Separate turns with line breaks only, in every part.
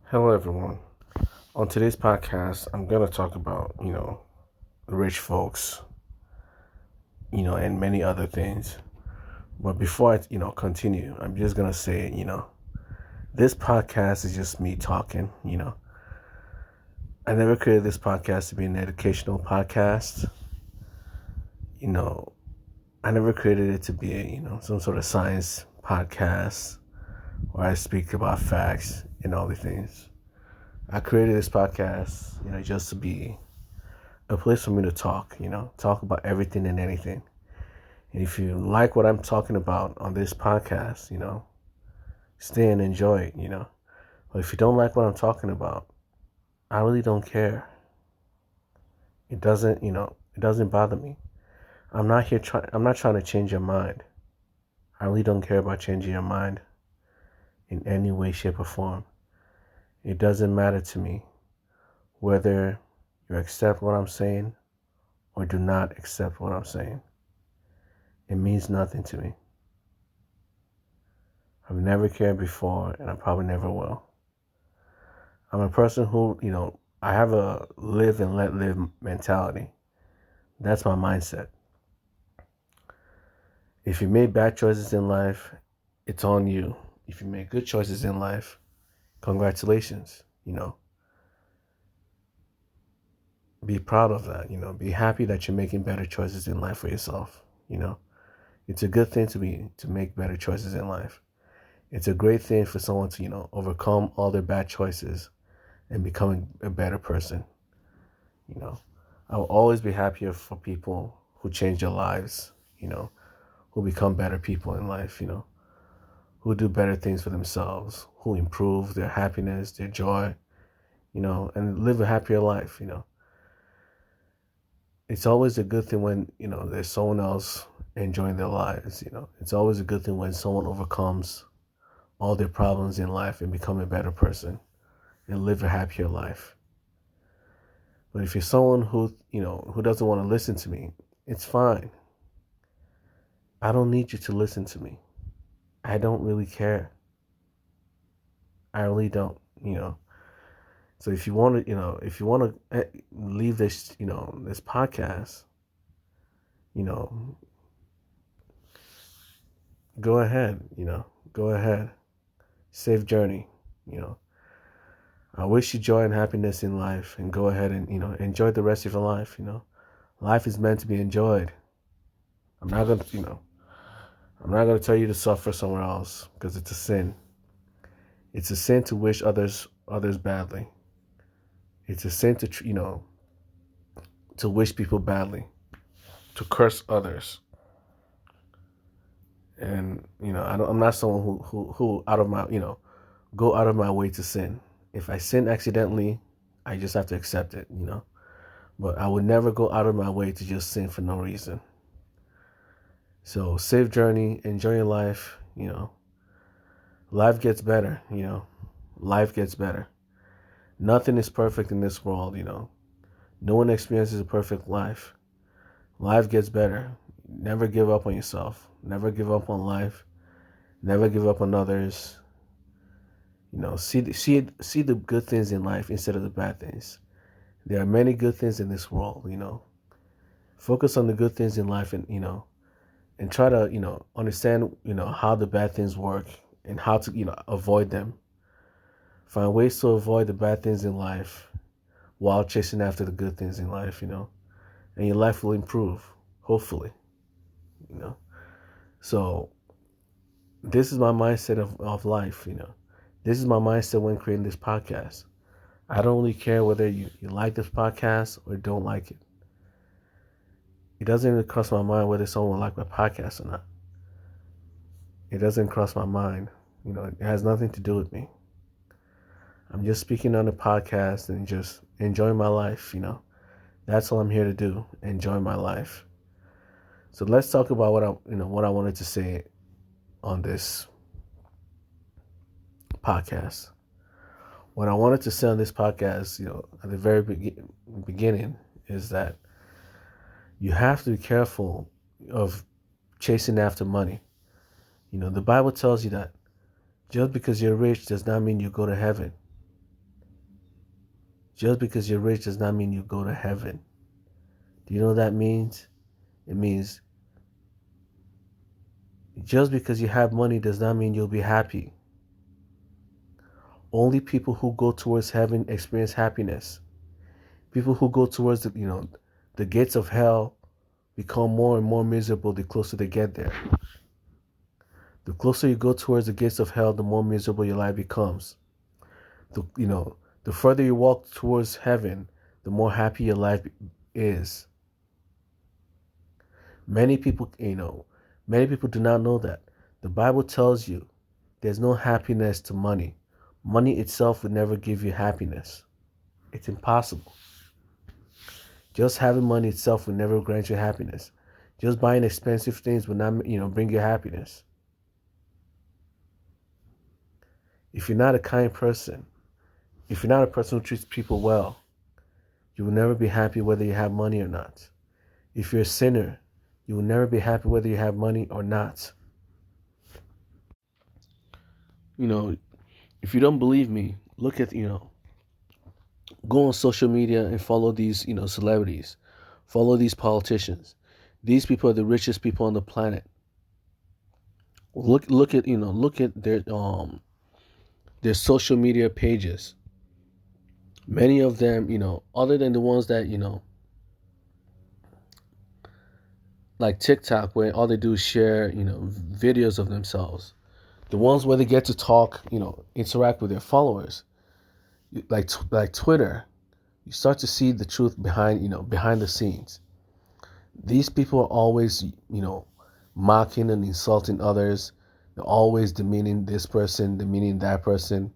Hello, everyone. On today's podcast, I'm going to talk about, rich folks, and many other things. But before I continue, I'm just going to say, this podcast is just me talking. I never created this podcast to be an educational podcast. You know, I never created it to be, some sort of science podcast where I speak about facts and all the things. I created this podcast, just to be a place for me to talk about everything and anything. And if you like what I'm talking about on this podcast, stay and enjoy it. But if you don't like what I'm talking about, I really don't care. It doesn't bother me. I'm not trying to change your mind. I really don't care about changing your mind in any way, shape, or form. It doesn't matter to me whether you accept what I'm saying or do not accept what I'm saying. It means nothing to me. I've never cared before, and I probably never will. I'm a person who, I have a live and let live mentality. That's my mindset. If you made bad choices in life, it's on you. If you made good choices in life, congratulations. Be proud of that. Be happy that you're making better choices in life for yourself. It's a good thing to make better choices in life. It's a great thing for someone to, overcome all their bad choices and becoming a better person. I will always be happier for people who change their lives, who become better people in life, who do better things for themselves, who improve their happiness, their joy, and live a happier life. It's always a good thing when, there's someone else enjoying their lives. It's always a good thing when someone overcomes all their problems in life and become a better person and live a happier life. But if you're someone who doesn't want to listen to me, it's fine. I don't need you to listen to me. I don't really care. I really don't. So if you want to leave this podcast, you know, go ahead. Go ahead. Safe journey. You know, I wish you joy and happiness in life, and go ahead and enjoy the rest of your life. Life is meant to be enjoyed. I'm not gonna, you know, I'm not gonna tell you to suffer somewhere else because it's a sin. It's a sin to wish others badly. It's a sin to wish people badly, to curse others. And I'm not someone who out of my go out of my way to sin. If I sin accidentally, I just have to accept it. But I would never go out of my way to just sin for no reason. So safe journey, enjoy your life. Life gets better. Life gets better. Nothing is perfect in this world. No one experiences a perfect life. Life gets better. Never give up on yourself. Never give up on life. Never give up on others. See the good things in life instead of the bad things. There are many good things in this world. Focus on the good things in life and try to, understand, how the bad things work and how to, avoid them. Find ways to avoid the bad things in life while chasing after the good things in life. And your life will improve, hopefully. So this is my mindset of life. This is my mindset when creating this podcast. I don't really care whether you like this podcast or don't like it. It doesn't even cross my mind whether someone will like my podcast or not. It doesn't cross my mind. It has nothing to do with me. I'm just speaking on the podcast and just enjoying my life. That's all I'm here to do, enjoy my life. So let's talk about what I wanted to say on this podcast. What I wanted to say on this podcast, at the very beginning, is that you have to be careful of chasing after money. The Bible tells you that just because you're rich does not mean you go to heaven. Just because you're rich does not mean you go to heaven. Do you know what that means? It means just because you have money does not mean you'll be happy. Only people who go towards heaven experience happiness. People who go towards the gates of hell become more and more miserable the closer they get there. The closer you go towards the gates of hell, the more miserable your life becomes. The further you walk towards heaven, the more happy your life is. Many people, many people do not know that. The Bible tells you there's no happiness to money. Money itself would never give you happiness. It's impossible. Just having money itself will never grant you happiness. Just buying expensive things will not, bring you happiness. If you're not a kind person, if you're not a person who treats people well, you will never be happy whether you have money or not. If you're a sinner, you will never be happy whether you have money or not. If you don't believe me, look at, go on social media and follow these, celebrities. Follow these politicians. These people are the richest people on the planet. Look at their social media pages. Many of them, other than the ones that, like TikTok, where all they do is share, videos of themselves. The ones where they get to talk, interact with their followers, like Twitter, you start to see the truth behind the scenes. These people are always, mocking and insulting others. They're always demeaning this person, demeaning that person.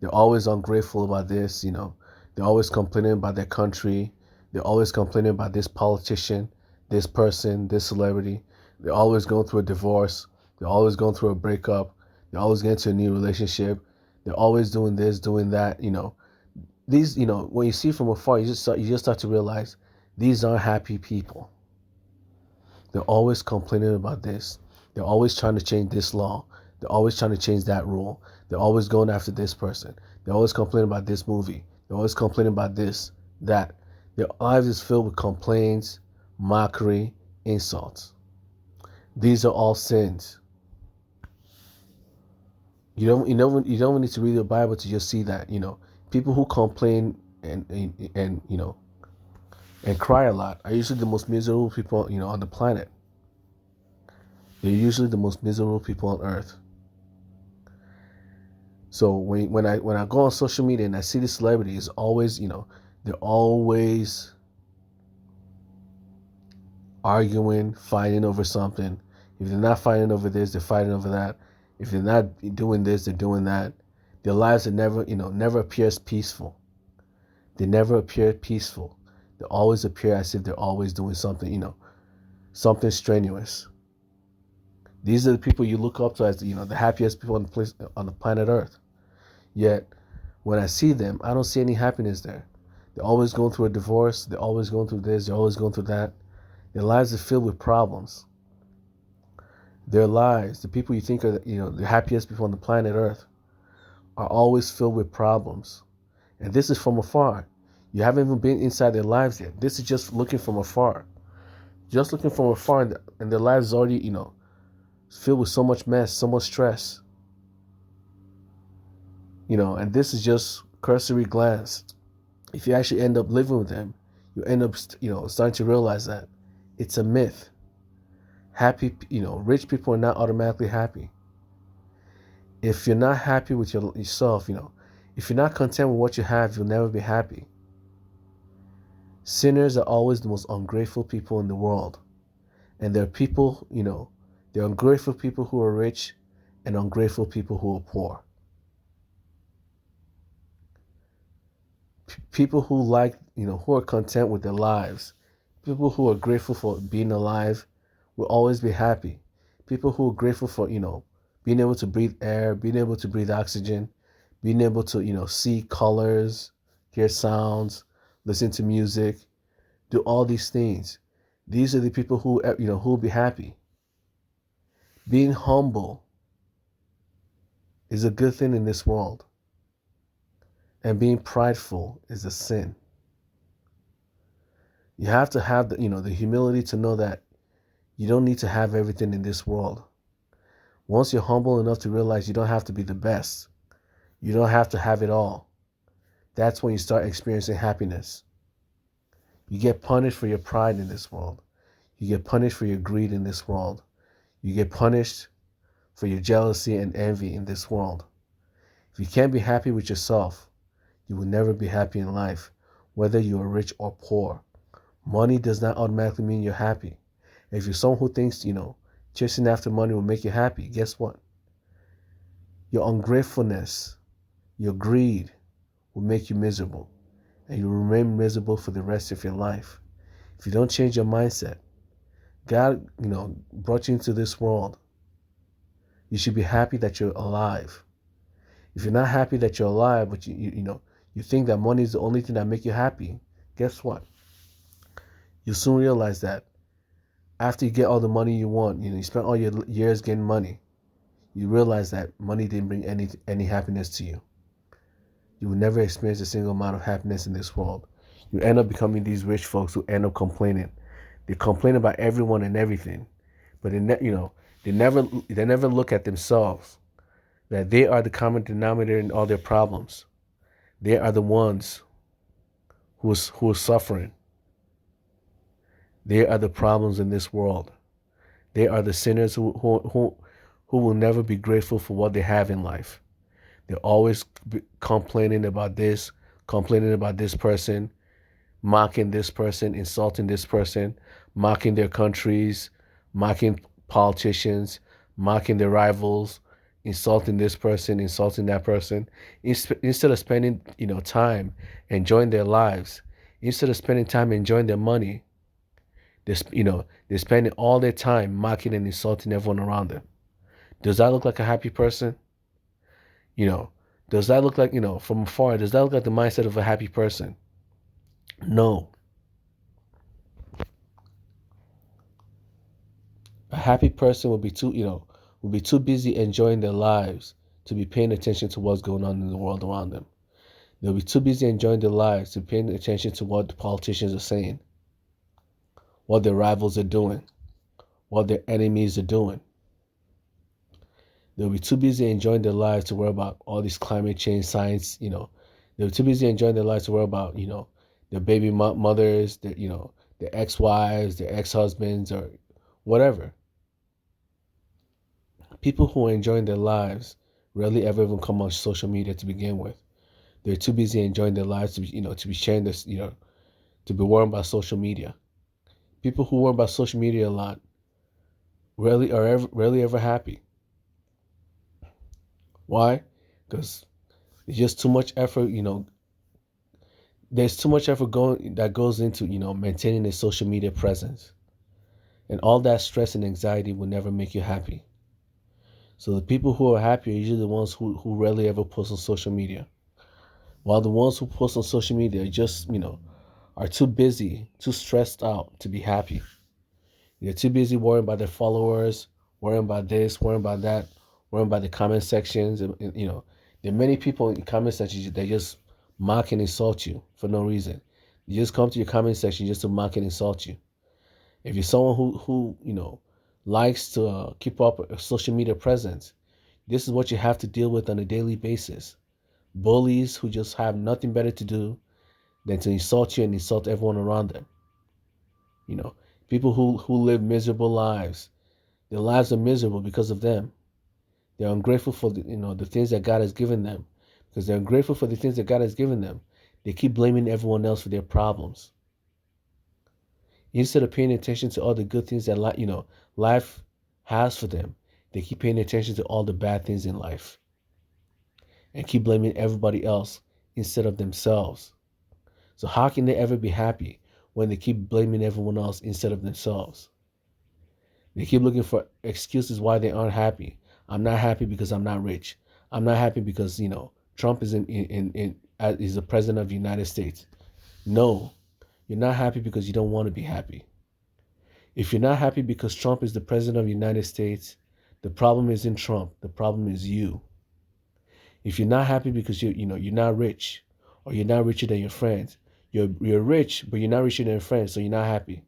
They're always ungrateful about this, They're always complaining about their country. They're always complaining about this politician, this person, this celebrity. They're always going through a divorce. They're always going through a breakup. They're always getting into a new relationship. They're always doing this, doing that, These, when you see from afar, you just start to realize these aren't happy people. They're always complaining about this. They're always trying to change this law. They're always trying to change that rule. They're always going after this person. They're always complaining about this movie. They're always complaining about this, that. Their lives is filled with complaints, mockery, insults. These are all sins. You don't need to read the Bible to just see that. People who complain and cry a lot are usually the most miserable people on the planet. They're usually the most miserable people on earth. So when I go on social media and I see these celebrities, always they're always arguing, fighting over something. If they're not fighting over this, they're fighting over that. If they're not doing this, they're doing that. Their lives are never appears peaceful. They never appear peaceful. They always appear as if they're always doing something, something strenuous. These are the people you look up to as the happiest people on the planet Earth. Yet, when I see them, I don't see any happiness there. They're always going through a divorce. They're always going through this. They're always going through that. Their lives are filled with problems. Their lives, the people you think are the happiest people on the planet Earth, are always filled with problems. And this is from afar. You haven't even been inside their lives yet. This is just looking from afar. Just looking from afar, and their lives is already, filled with so much mess, so much stress. And this is just cursory glance. If you actually end up living with them, you end up, starting to realize that it's a myth. Happy, rich people are not automatically happy. If you're not happy with yourself, if you're not content with what you have, you'll never be happy. Sinners are always the most ungrateful people in the world. And there are people, there are ungrateful people who are rich and ungrateful people who are poor. People who who are content with their lives, people who are grateful for being alive will always be happy. People who are grateful for, being able to breathe air, being able to breathe oxygen, being able to, see colors, hear sounds, listen to music, do all these things. These are the people who will be happy. Being humble is a good thing in this world. And being prideful is a sin. You have to have the humility to know that you don't need to have everything in this world. Once you're humble enough to realize you don't have to be the best, you don't have to have it all, that's when you start experiencing happiness. You get punished for your pride in this world. You get punished for your greed in this world. You get punished for your jealousy and envy in this world. If you can't be happy with yourself, you will never be happy in life, whether you are rich or poor. Money does not automatically mean you're happy. If you're someone who thinks, chasing after money will make you happy, guess what? Your ungratefulness, your greed will make you miserable. And you'll remain miserable for the rest of your life. If you don't change your mindset, God, brought you into this world. You should be happy that you're alive. If you're not happy that you're alive, but you think that money is the only thing that make you happy, guess what? You'll soon realize that after you get all the money you want, you spend all your years getting money, you realize that money didn't bring any happiness to you. You will never experience a single amount of happiness in this world. You end up becoming these rich folks who end up complaining. They complain about everyone and everything, but they never look at themselves, that they are the common denominator in all their problems. They are the ones who are suffering. They are the problems in this world. They are the sinners who will never be grateful for what they have in life. They're always complaining about this person, mocking this person, insulting this person, mocking their countries, mocking politicians, mocking their rivals, insulting this person, insulting that person. Instead of spending, time enjoying their lives, instead of spending time enjoying their money, they're spending all their time mocking and insulting everyone around them. Does that look like a happy person? Does that look like, from afar, does that look like the mindset of a happy person? No. A happy person will be too busy enjoying their lives to be paying attention to what's going on in the world around them. They'll be too busy enjoying their lives to be paying attention to what the politicians are saying, what their rivals are doing, what their enemies are doing. They'll be too busy enjoying their lives to worry about all these climate change science, They'll be too busy enjoying their lives to worry about, their baby mothers, their ex-wives, their ex-husbands, or whatever. People who are enjoying their lives rarely ever even come on social media to begin with. They're too busy enjoying their lives to be sharing this, to be worrying about social media. People who worry about social media a lot rarely ever happy. Why? Because there's just too much effort, there's too much effort that goes into, maintaining a social media presence. And all that stress and anxiety will never make you happy. So the people who are happy are usually the ones who rarely ever post on social media. While the ones who post on social media just, are too busy, too stressed out to be happy. They're too busy worrying about their followers, worrying about this, worrying about that, worrying about the comment sections. And, there are many people in the comment sections that just mock and insult you for no reason. You just come to your comment section just to mock and insult you. If you're someone who likes to keep up a social media presence, this is what you have to deal with on a daily basis. Bullies who just have nothing better to do than to insult you and insult everyone around them. People who live miserable lives. Their lives are miserable because of them. They're ungrateful for the things that God has given them. Because they're ungrateful for the things that God has given them, they keep blaming everyone else for their problems. Instead of paying attention to all the good things that life has for them, they keep paying attention to all the bad things in life and keep blaming everybody else instead of themselves. So how can they ever be happy when they keep blaming everyone else instead of themselves? They keep looking for excuses why they aren't happy. I'm not happy because I'm not rich. I'm not happy because, Trump is is the president of the United States. No, you're not happy because you don't want to be happy. If you're not happy because Trump is the president of the United States, the problem isn't Trump. The problem is you. If you're not happy because you're not rich, or you're not richer than your friends. You're rich, but you're not richer than your friends, so you're not happy.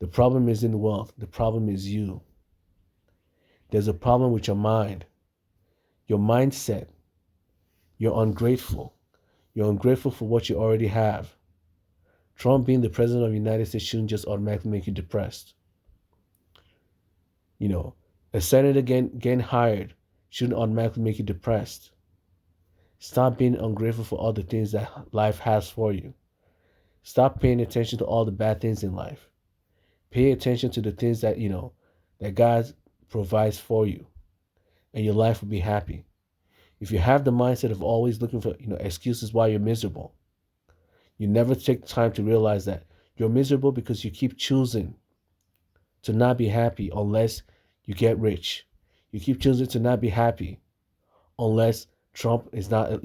The problem isn't wealth. The problem is you. There's a problem with your mind, your mindset. You're ungrateful. You're ungrateful for what you already have. Trump being the president of the United States shouldn't just automatically make you depressed. You know, a senator getting hired shouldn't automatically make you depressed. Stop being ungrateful for all the things that life has for you. Stop paying attention to all the bad things in life. Pay attention to the things that, that God provides for you, and your life will be happy. If you have the mindset of always looking for, excuses why you're miserable, you never take time to realize that you're miserable because you keep choosing to not be happy unless you get rich. You keep choosing to not be happy unless Trump is not,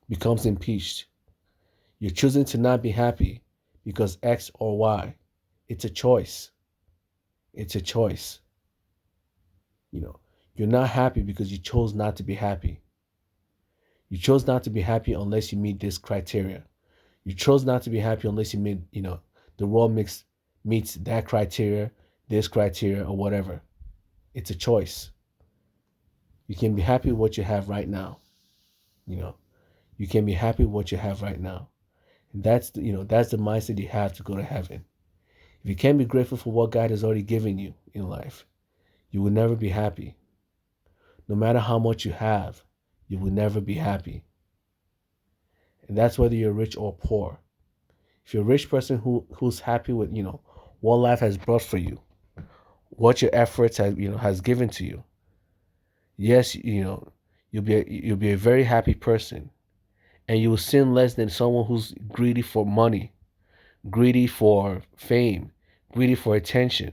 becomes impeached. You're choosing to not be happy because X or Y. It's a choice. It's a choice. You're not happy because you chose not to be happy. You chose not to be happy unless you meet this criteria. You chose not to be happy unless you meet, the world meets that criteria, this criteria, or whatever. It's a choice. You can be happy with what you have right now. You can be happy with what you have right now. And that's the mindset you have to go to heaven. If you can't be grateful for what God has already given you in life, you will never be happy. No matter how much you have, you will never be happy. And that's whether you're rich or poor. If you're a rich person who's happy with, what life has brought for you, what your efforts has given to you, yes, you'll be a very happy person, and you will sin less than someone who's greedy for money, greedy for fame, greedy for attention.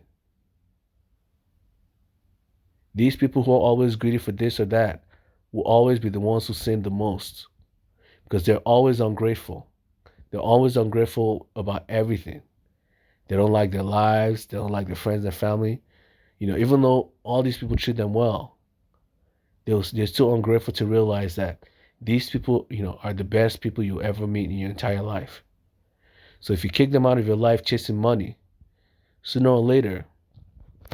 These people who are always greedy for this or that will always be the ones who sin the most, because they're always ungrateful. They're always ungrateful about everything. They don't like their lives. They don't like their friends and family. Even though all these people treat them well, they're still ungrateful to realize that these people, are the best people you'll ever meet in your entire life. So if you kick them out of your life chasing money, sooner or later,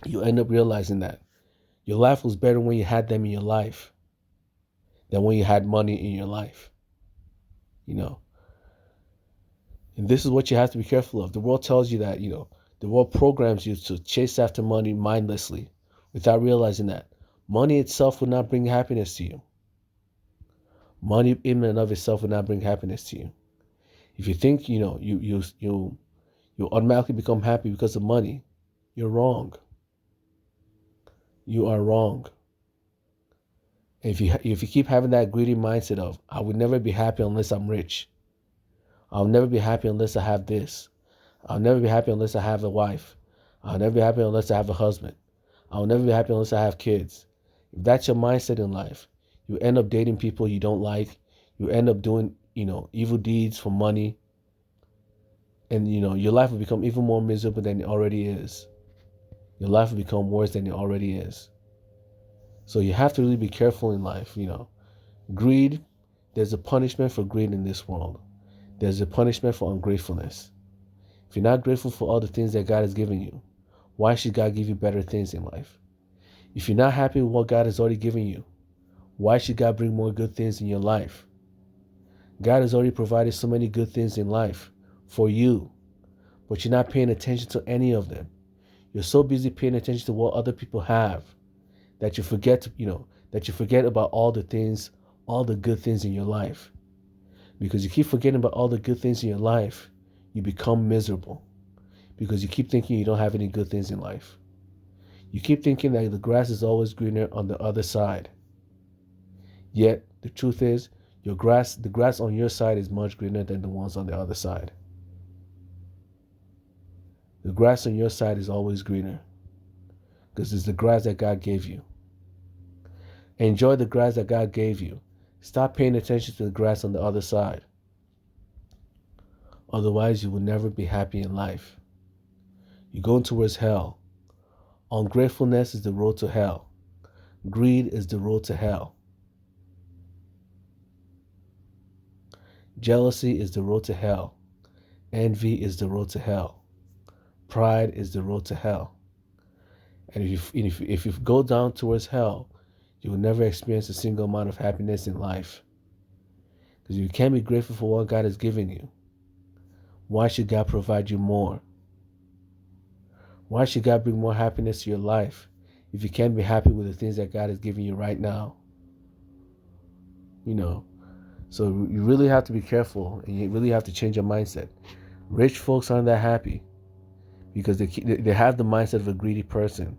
you end up realizing that your life was better when you had them in your life than when you had money in your life. And this is what you have to be careful of. The world tells you that, the world programs you to chase after money mindlessly without realizing that money itself will not bring happiness to you. Money in and of itself will not bring happiness to you. If you think, you automatically become happy because of money, you're wrong. You are wrong. And if you keep having that greedy mindset of, I would never be happy unless I'm rich. I'll never be happy unless I have this. I'll never be happy unless I have a wife. I'll never be happy unless I have a husband. I'll never be happy unless I have kids. If that's your mindset in life, you end up dating people you don't like. You end up doing, evil deeds for money. And, your life will become even more miserable than it already is. Your life will become worse than it already is. So you have to really be careful in life, Greed, there's a punishment for greed in this world. There's a punishment for ungratefulness. If you're not grateful for all the things that God has given you, why should God give you better things in life? If you're not happy with what God has already given you, why should God bring more good things in your life? God has already provided so many good things in life for you, but you're not paying attention to any of them. You're so busy paying attention to what other people have that you forget, about all the things, all the good things in your life. Because you keep forgetting about all the good things in your life, you become miserable. Because you keep thinking you don't have any good things in life. You keep thinking that the grass is always greener on the other side. Yet, the truth is, the grass on your side is much greener than the ones on the other side. The grass on your side is always greener. Because it's the grass that God gave you. Enjoy the grass that God gave you. Stop paying attention to the grass on the other side. Otherwise, you will never be happy in life. You're going towards hell. Ungratefulness is the road to hell. Greed is the road to hell. Jealousy is the road to hell. Envy is the road to hell. Pride is the road to hell. And if you go down towards hell, you will never experience a single amount of happiness in life. Because you can't be grateful for what God has given you. Why should God provide you more? Why should God bring more happiness to your life if you can't be happy with the things that God is giving you right now? So you really have to be careful, and you really have to change your mindset. Rich folks aren't that happy because they have the mindset of a greedy person.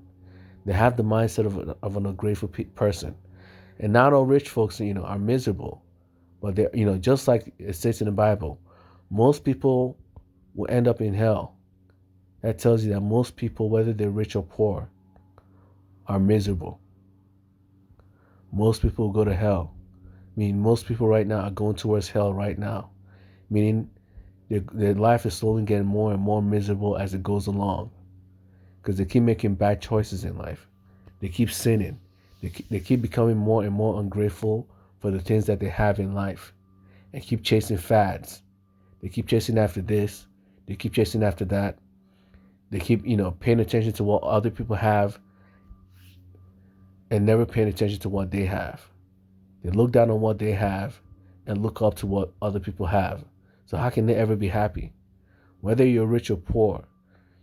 They have the mindset of an ungrateful person. And not all rich folks, are miserable. But they're, just like it says in the Bible, most people will end up in hell. That tells you that most people, whether they're rich or poor, are miserable. Most people will go to hell. I mean, most people right now are going towards hell right now. Meaning their life is slowly getting more and more miserable as it goes along. Because they keep making bad choices in life. They keep sinning. They keep becoming more and more ungrateful for the things that they have in life. And keep chasing fads. They keep chasing after this. They keep chasing after that. They keep, paying attention to what other people have and never paying attention to what they have. They look down on what they have and look up to what other people have. So how can they ever be happy? Whether you're rich or poor,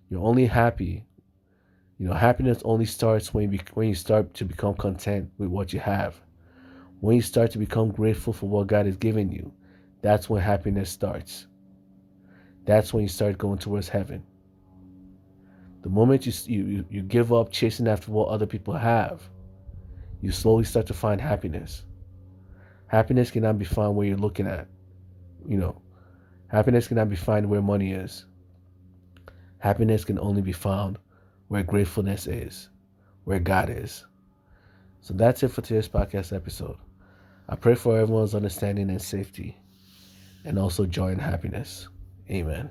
you're only happy. Happiness only starts when you start to become content with what you have. When you start to become grateful for what God has given you, that's when happiness starts. That's when you start going towards heaven. The moment you give up chasing after what other people have, you slowly start to find happiness. Happiness cannot be found where you're looking at. Happiness cannot be found where money is. Happiness can only be found where gratefulness is, where God is. So that's it for today's podcast episode. I pray for everyone's understanding and safety, and also joy and happiness. Amen.